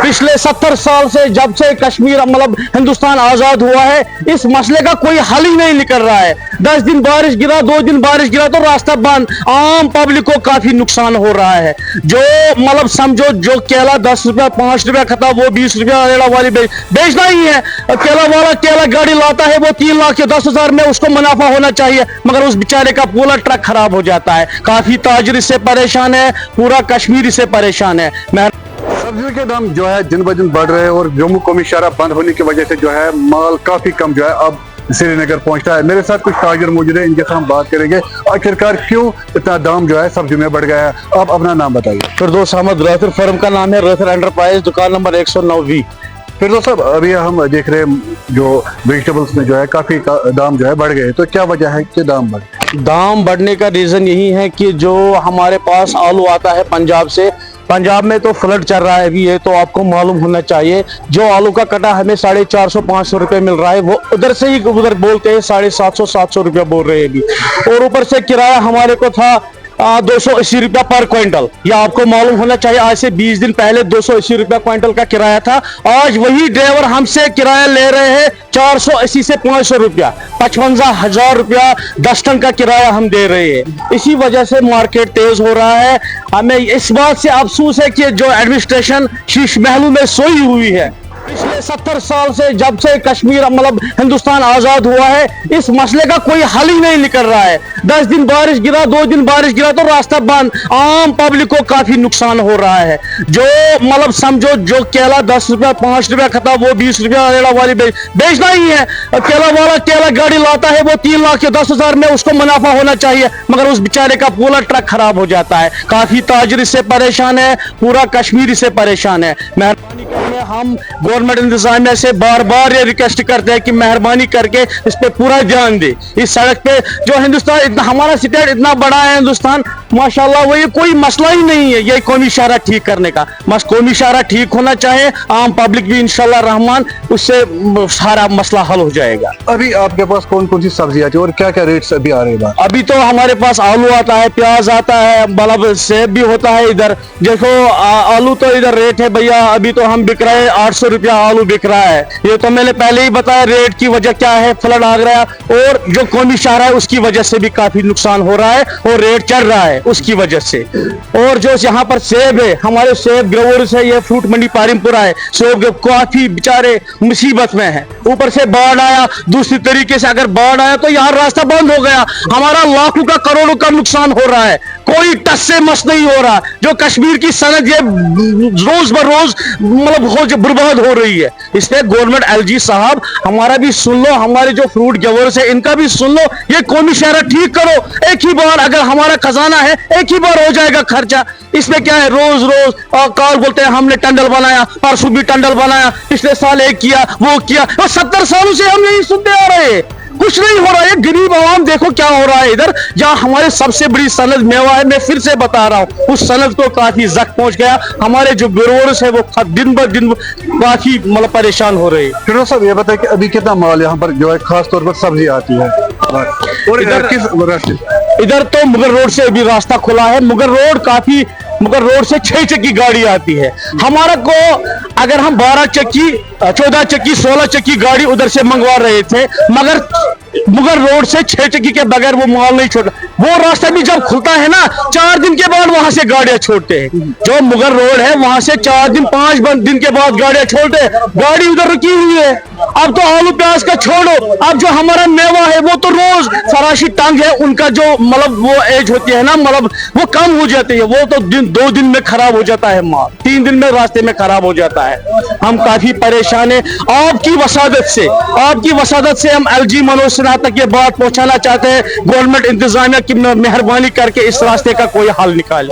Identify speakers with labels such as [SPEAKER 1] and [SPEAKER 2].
[SPEAKER 1] पिछले 70 साल से जब से कश्मीर मतलब हिंदुस्तान आजाद हुआ है इस मसले का कोई हल ही नहीं निकल रहा है। 10 दिन बारिश गिरा, 2 दिन बारिश गिरा तो रास्ता बंद। आम पब्लिक को काफी नुकसान हो रहा है। जो मतलब समझो जो केला 10 रुपया 5 रुपया खाता वो 20 रुपया रेड़ा वाली बेचना ही है। केला वाला केला गाड़ी लाता है वो 3 लाख के 10,000 में उसको मुनाफा होना चाहिए, मगर उस बेचारे का पूरा ट्रक खराब हो जाता है। काफी ताजिर इससे परेशान है, पूरा कश्मीर इससे परेशान है।
[SPEAKER 2] सब्जियों के दाम जो है दिन ब दिन बढ़ रहे हैं और जम्मू कौमी शहरा बंद होने की वजह से जो है माल काफी कम जो है अब श्रीनगर पहुंचता है। मेरे साथ कुछ ताजिर मौजूद है, इनके साथ हम बात करेंगे आखिरकार क्यों इतना दाम जो है सब्जी में बढ़ गया है। आप अपना नाम बताइए।
[SPEAKER 1] फिरदौस अहमद, रैथर फर्म का नाम है, रैथर एंटरप्राइज, दुकान नंबर 109B।
[SPEAKER 2] फिरदौस साहब, अभी हम देख रहे हैं जो वेजिटेबल्स में जो है काफी दाम जो है बढ़ गए, तो क्या वजह है कि दाम बढ़?
[SPEAKER 1] दाम बढ़ने का रीजन यही है कि जो हमारे पास आलू आता है पंजाब से, पंजाब में तो फ्लड चल रहा है अभी, ये तो आपको मालूम होना चाहिए। जो आलू का कटा हमें 450-500 रुपए मिल रहा है वो उधर से ही उधर बोलते हैं 750-700 रुपया बोल रहे हैं अभी। और ऊपर से किराया हमारे को था 280 रुपया पर क्विंटल। यह आपको मालूम होना चाहिए, आज से 20 दिन पहले 280 रुपया क्विंटल का किराया था। आज वही ड्राइवर हमसे किराया ले रहे हैं 480 से 500 रुपया, 55,000 रुपया 10 टन का किराया हम दे रहे हैं। इसी वजह से मार्केट तेज हो रहा है। हमें इस बात से अफसोस है कि जो एडमिनिस्ट्रेशन शीश महलों में सोई हुई है। पिछले 70 साल से जब से कश्मीर मतलब हिंदुस्तान आजाद हुआ है इस मसले का कोई हल ही नहीं निकल रहा है। 10 दिन बारिश गिरा, 2 दिन बारिश गिरा तो रास्ता बंद। आम पब्लिक को काफी नुकसान हो रहा है। जो मतलब समझो जो केला 10 रुपया 5 रुपया खाता वो 20 रुपया रेड़ा वाली बेचना ही है। केला वाला केला गाड़ी लाता है वो 3 लाख के 10,000 में उसको मुनाफा होना चाहिए, मगर उस बेचारे का पूरा ट्रक खराब हो जाता है। काफी ताजिर इससे परेशान है, पूरा कश्मीर इससे परेशान है। मेहरबानी करके हम गवर्नमेंट इंतजामिया से बार बार ये रिक्वेस्ट करते हैं कि मेहरबानी करके इस पे पूरा ध्यान दे। इस सड़क पे जो हिंदुस्तान इतना हमारा स्टेट इतना बड़ा है हिंदुस्तान माशाल्लाह, वो ये कोई मसला ही नहीं है ये कौमी शहरा ठीक करने का। बस कौमी शहरा ठीक होना चाहिए, आम पब्लिक भी इंशाल्लाह रहमान उससे सारा मसला हल हो जाएगा।
[SPEAKER 2] अभी आपके पास कौन कौन सी सब्जी आती है और क्या क्या रेट्स अभी आ रहे हैं?
[SPEAKER 1] अभी तो हमारे पास आलू आता है, प्याज आता है, मतलब सेब भी होता है। इधर देखो आलू तो इधर रेट है भैया, अभी तो हम बिक रहे हैं 800 रुपया आलू बिक रहा है। ये तो मैंने पहले ही बताया रेट की वजह क्या है, फ्लड आ गया और जो कौमी शहर है उसकी वजह से भी काफी नुकसान हो रहा है और रेट चढ़ रहा है उसकी वजह से। और जो यहाँ पर सेब है, हमारे सेब ग्रोवर से ये फ्रूट मंडी पारिमपुरा है, सेब काफी बेचारे मुसीबत में है। ऊपर से बाढ़ आया, दूसरी तरीके से अगर बाढ़ आया तो यहाँ रास्ता बंद हो गया। हमारा लाखों का करोड़ों का नुकसान हो रहा है, कोई टस से मस नहीं हो रहा। जो कश्मीर की सनत ये रोज बर रोज मतलब बर्बाद हो रही है। इसलिए गवर्नमेंट एलजी साहब हमारा भी सुन लो, हमारे जो फ्रूट ग्रोवर्स है इनका भी सुन लो, ये कौमी शहरा ठीक करो। एक ही बार अगर हमारा खजाना है एक ही बार हो जाएगा खर्चा। इसमें क्या है, रोज रोज कल बोलते हैं हमने टंडल बनाया, परसों भी टंडल बनाया, पिछले साल एक किया वो किया, और 70 सालों से हम यही सुनते आ रहे हैं, कुछ नहीं हो रहा है। गरीब आवाम देखो क्या हो रहा है इधर, जहां हमारे सबसे बड़ी सनद मेवा है। मैं फिर से बता रहा हूँ उस सनद को काफी जख्म पहुंच गया। हमारे जो ग्रोवर्स है वो दिन ब दिन काफी मतलब परेशान हो रहे हैं।
[SPEAKER 2] फिर साहब ये बताए कि अभी कितना माल यहाँ पर जो है खास तौर पर सब्जी आती है और
[SPEAKER 1] इधर तो मुगल रोड से भी रास्ता खुला है। मुगल रोड से 6 चक्की गाड़ी आती है। हमारा को अगर हम 12 चक्की 14 चक्की 16 चक्की गाड़ी उधर से मंगवा रहे थे, मगर मुगल रोड से 6 चक्की के बगैर वो माल नहीं छोड़ा। वो रास्ता भी जब खुलता है ना 4 दिन के बाद वहां से गाड़ियां छोड़ते हैं। जो मुगल रोड है वहां से 4 दिन 5 दिन के बाद गाड़ियां छोड़ते हैं, गाड़ी उधर रुकी हुई है। अब तो आलू प्याज का छोड़ो, अब जो हमारा मेवा है वो तो रोज फराशी टंग है, उनका जो मतलब वो एज होती है ना, मतलब वो कम हो जाती है, वो तो 2 दिन में खराब हो जाता है माल, 3 दिन में रास्ते में खराब हो जाता है। हम काफी परेशान है। आपकी वसादत से हम एलजी मनोज सिन्हा तक ये बात पहुंचाना चाहते हैं, गवर्नमेंट इंतजामिया की मेहरबानी करके इस रास्ते का कोई हल निकाले।